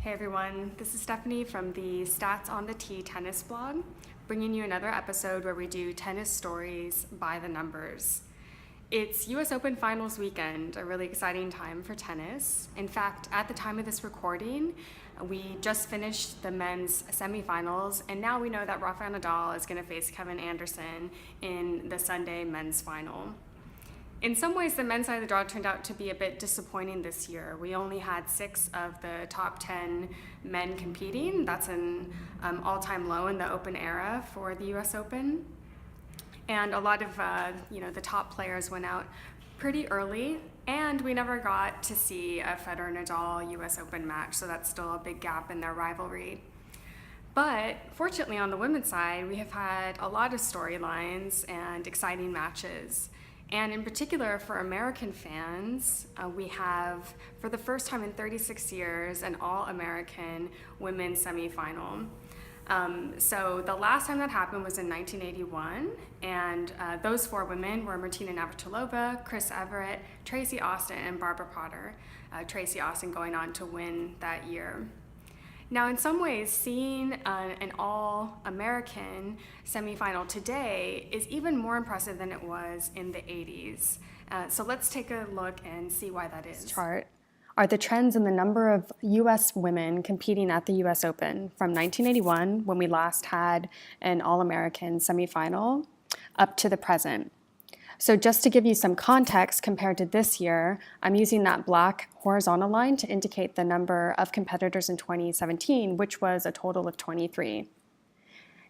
Hey everyone, this is Stephanie from the Stats on the Tee tennis blog, bringing you another episode where we do tennis stories by the numbers. It's US Open Finals weekend, a really exciting time for tennis. In fact, at the time of this recording, we just finished the men's semifinals, and now we know that Rafael Nadal is going to face Kevin Anderson in the Sunday men's final. In some ways, the men's side of the draw turned out to be a bit disappointing this year. We only had 6 of the top 10 men competing. That's an all-time low in the Open era for the US Open. And a lot of the top players went out pretty early, and we never got to see a Federer-Nadal US Open match, so that's still a big gap in their rivalry. But fortunately, on the women's side, we have had a lot of storylines and exciting matches. And in particular, for American fans, we have, for the first time in 36 years, an all-American women's semifinal. So the last time that happened was in 1981, and those 4 women were Martina Navratilova, Chris Everett, Tracy Austin, and Barbara Potter. Tracy Austin going on to win that year. Now, in some ways, seeing an all-American semifinal today is even more impressive than it was in the 80s. So let's take a look and see why that is. Chart are the trends in the number of U.S. women competing at the U.S. Open from 1981, when we last had an all-American semifinal, up to the present. So just to give you some context compared to this year, I'm using that black horizontal line to indicate the number of competitors in 2017, which was a total of 23.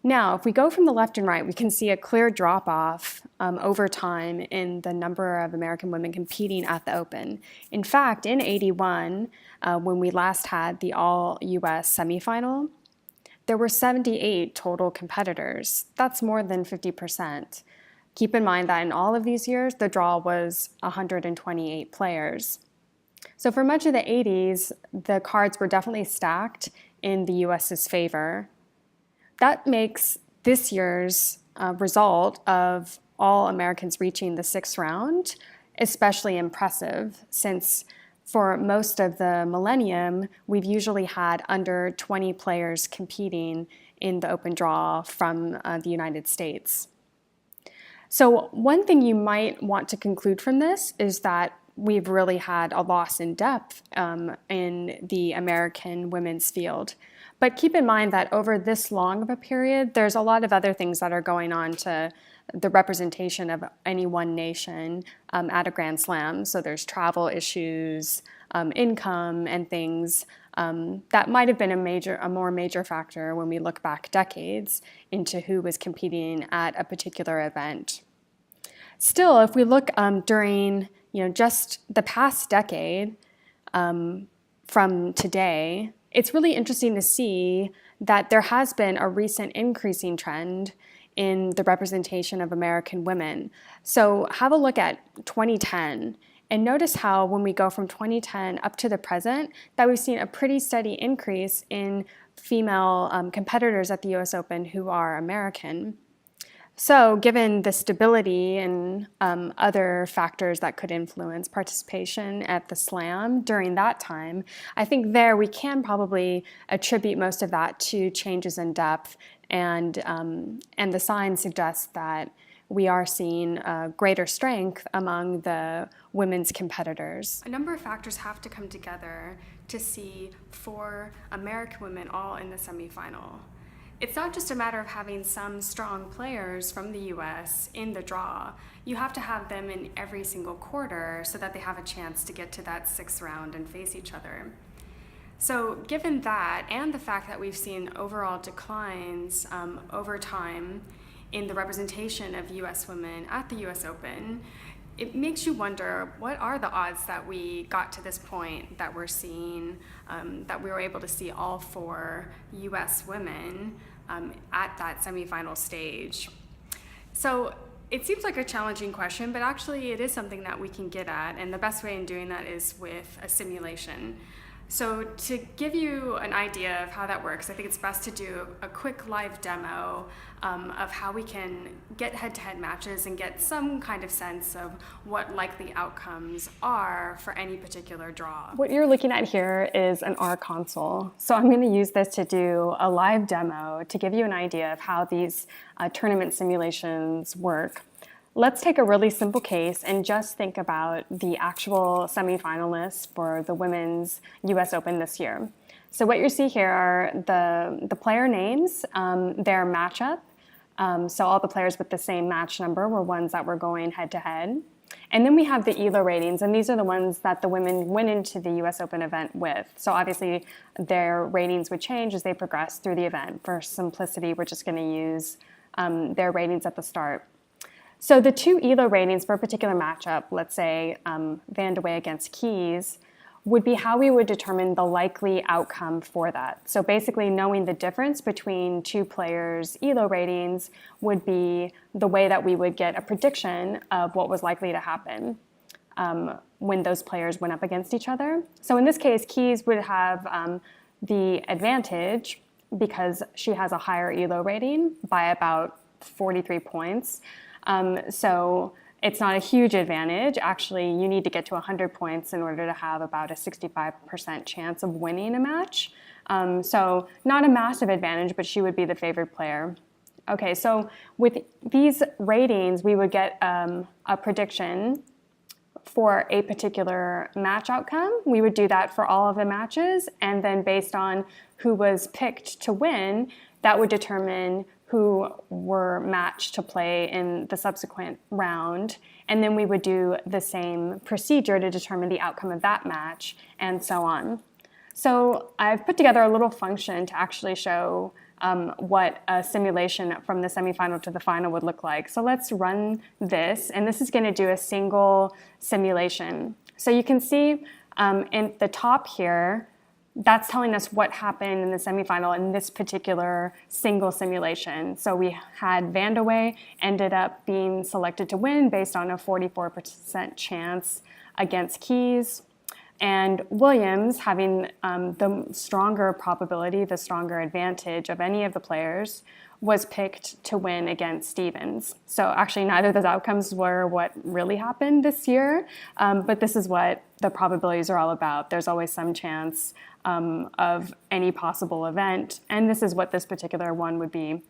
Now, if we go from the left and right, we can see a clear drop-off over time in the number of American women competing at the Open. In fact, in 81, when we last had the all-US semifinal, there were 78 total competitors. That's more than 50%. Keep in mind that in all of these years, the draw was 128 players. So for much of the 80s, the cards were definitely stacked in the US's favor. That makes this year's result of all Americans reaching the 6th round especially impressive, since for most of the millennium, we've usually had under 20 players competing in the open draw from the United States. So one thing you might want to conclude from this is that we've really had a loss in depth in the American women's field. But keep in mind that over this long of a period, there's a lot of other things that are going on to the representation of any one nation at a Grand Slam. So there's travel issues, income, and things that might have been a more major factor when we look back decades into who was competing at a particular event. Still, if we look during just the past decade from today, it's really interesting to see that there has been a recent increasing trend in the representation of American women. So have a look at 2010 and notice how when we go from 2010 up to the present, that we've seen a pretty steady increase in female competitors at the US Open who are American. So given the stability and other factors that could influence participation at the Slam during that time, I think there we can probably attribute most of that to changes in depth, and the signs suggest that we are seeing greater strength among the women's competitors. A number of factors have to come together to see 4 American women all in the semifinal. It's not just a matter of having some strong players from the US in the draw. You have to have them in every single quarter so that they have a chance to get to that 6th round and face each other. So given that, and the fact that we've seen overall declines over time in the representation of US women at the US Open, it makes you wonder, what are the odds that we got to this point that we're seeing, that we were able to see all 4 US women at that semifinal stage? So it seems like a challenging question, but actually it is something that we can get at, and the best way in doing that is with a simulation. So to give you an idea of how that works, I think it's best to do a quick live demo of how we can get head-to-head matches and get some kind of sense of what likely outcomes are for any particular draw. What you're looking at here is an R console. So I'm going to use this to do a live demo to give you an idea of how these tournament simulations work. Let's take a really simple case and just think about the actual semifinalists for the women's US Open this year. So what you see here are the player names, their matchup. So all the players with the same match number were ones that were going head-to-head. And then we have the ELO ratings, and these are the ones that the women went into the US Open event with. So obviously their ratings would change as they progress through the event. For simplicity, we're just going to use their ratings at the start. So the two ELO ratings for a particular matchup, let's say Van de Wey against Keys, would be how we would determine the likely outcome for that. So basically knowing the difference between two players' ELO ratings would be the way that we would get a prediction of what was likely to happen when those players went up against each other. So in this case, Keys would have the advantage because she has a higher ELO rating by about 43 points. So it's not a huge advantage. Actually, you need to get to 100 points in order to have about a 65% chance of winning a match. So not a massive advantage, but she would be the favored player. Okay, so with these ratings, we would get a prediction for a particular match outcome. We would do that for all of the matches, and then based on who was picked to win, that would determine who were matched to play in the subsequent round. And then we would do the same procedure to determine the outcome of that match, and so on. So I've put together a little function to actually show what a simulation from the semifinal to the final would look like. So let's run this, and this is going to do a single simulation. So you can see in the top here, that's telling us what happened in the semifinal in this particular single simulation. So we had Van de Wey ended up being selected to win based on a 44% chance against Keys, and Williams having the stronger probability, the stronger advantage of any of the players, was picked to win against Stevens. So actually neither of those outcomes were what really happened this year, but this is what the probabilities are all about. There's always some chance of any possible event, and this is what this particular one would be.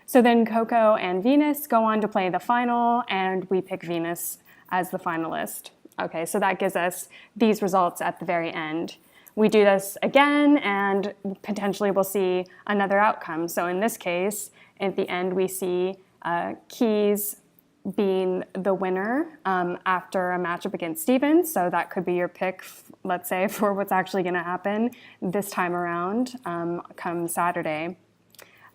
So then Coco and Venus go on to play the final, and we pick Venus as the finalist. Okay, so that gives us these results at the very end. We do this again, and potentially we'll see another outcome. So in this case, at the end, we see Keys being the winner after a matchup against Stevens. So that could be your pick, let's say, for what's actually going to happen this time around come Saturday.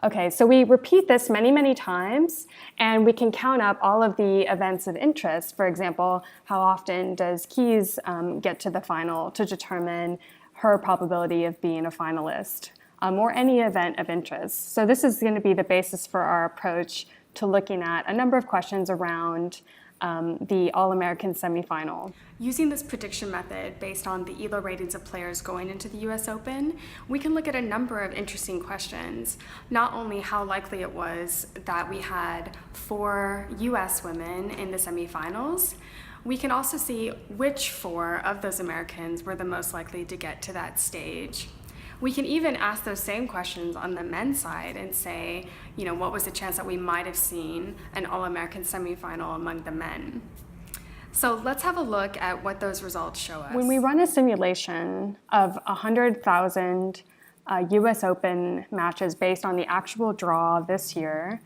Okay, so we repeat this many, many times, and we can count up all of the events of interest. For example, how often does Keys get to the final to determine her probability of being a finalist, or any event of interest. So this is going to be the basis for our approach to looking at a number of questions around the All-American semifinal. Using this prediction method based on the ELO ratings of players going into the US Open, we can look at a number of interesting questions. Not only how likely it was that we had 4 US women in the semifinals, we can also see which 4 of those Americans were the most likely to get to that stage. We can even ask those same questions on the men's side and say, what was the chance that we might have seen an All-American semifinal among the men? So let's have a look at what those results show us. When we run a simulation of 100,000 US Open matches based on the actual draw this year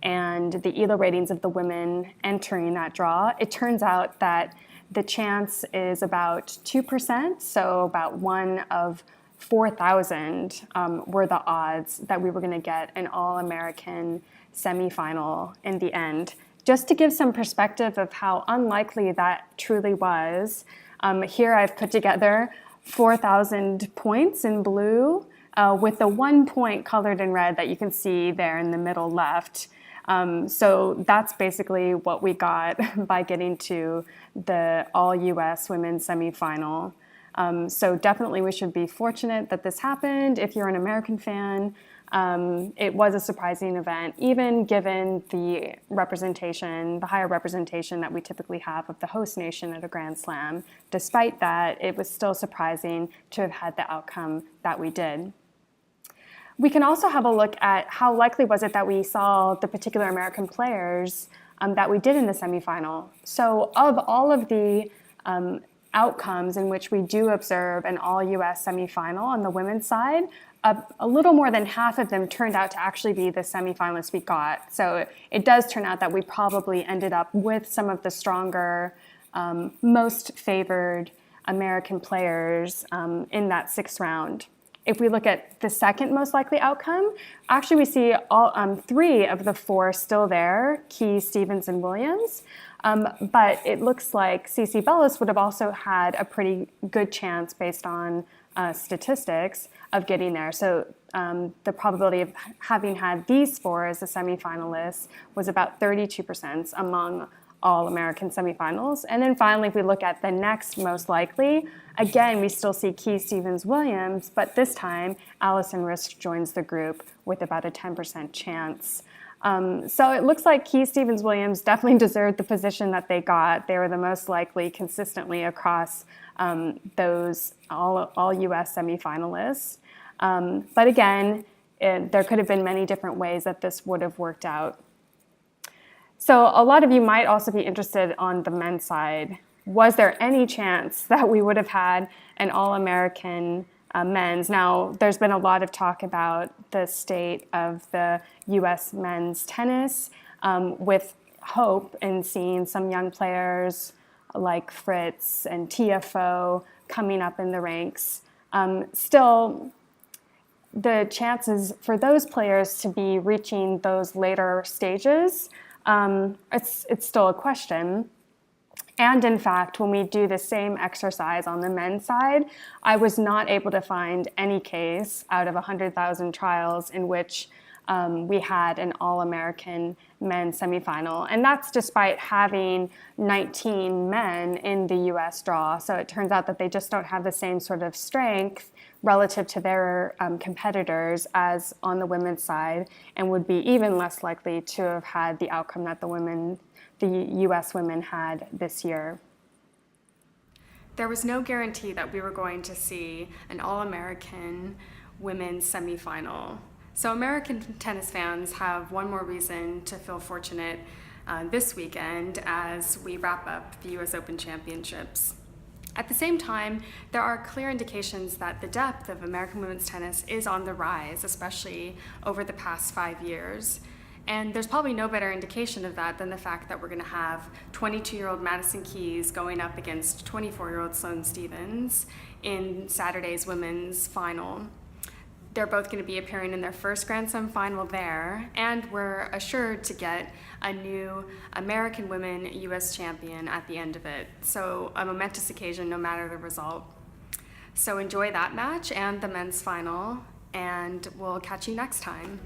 and the ELO ratings of the women entering that draw, it turns out that the chance is about 2%, so about 1 of 4,000 were the odds that we were going to get an All-American semifinal in the end. Just to give some perspective of how unlikely that truly was, here I've put together 4,000 points in blue with the 1 point colored in red that you can see there in the middle left. So that's basically what we got by getting to the all-US women's semifinal. So definitely we should be fortunate that this happened. If you're an American fan, it was a surprising event, even given the representation, the higher representation that we typically have of the host nation at a Grand Slam. Despite that, it was still surprising to have had the outcome that we did. We can also have a look at how likely was it that we saw the particular American players that we did in the semifinal. So of all of the outcomes in which we do observe an all-US semifinal on the women's side, a little more than half of them turned out to actually be the semifinalists we got. So it does turn out that we probably ended up with some of the stronger, most favored American players in that sixth round. If we look at the second most likely outcome, actually we see all 3 of the 4 still there, Key, Stevens, and Williams. But it looks like CC Bellis would have also had a pretty good chance based on statistics of getting there. So the probability of having had these 4 as the semifinalists was about 32% among all American semifinals. And then finally, if we look at the next most likely, again, we still see Key, Stevens, Williams, but this time Allison Risk joins the group with about a 10% chance. So it looks like Key, Stevens, Williams definitely deserved the position that they got. They were the most likely consistently across those all US semifinalists. But again, there could have been many different ways that this would have worked out. So a lot of you might also be interested on the men's side. Was there any chance that we would have had an All-American men's? Now, there's been a lot of talk about the state of the U.S. men's tennis, with hope in seeing some young players like Fritz and TFO coming up in the ranks. Still, the chances for those players to be reaching those later stages, it's still a question. And in fact, when we do the same exercise on the men's side, I was not able to find any case out of 100,000 trials in which we had an All-American men's semifinal. And that's despite having 19 men in the US draw. So it turns out that they just don't have the same sort of strength relative to their competitors as on the women's side, and would be even less likely to have had the outcome that the US women had this year. There was no guarantee that we were going to see an All-American women's semifinal. So American tennis fans have one more reason to feel fortunate this weekend as we wrap up the US Open Championships. At the same time, there are clear indications that the depth of American women's tennis is on the rise, especially over the past 5 years. And there's probably no better indication of that than the fact that we're going to have 22-year-old Madison Keys going up against 24-year-old Sloane Stephens in Saturday's women's final. They're both going to be appearing in their first Grand Slam final there, and we're assured to get a new American women US champion at the end of it. So a momentous occasion no matter the result. So enjoy that match and the men's final, and we'll catch you next time.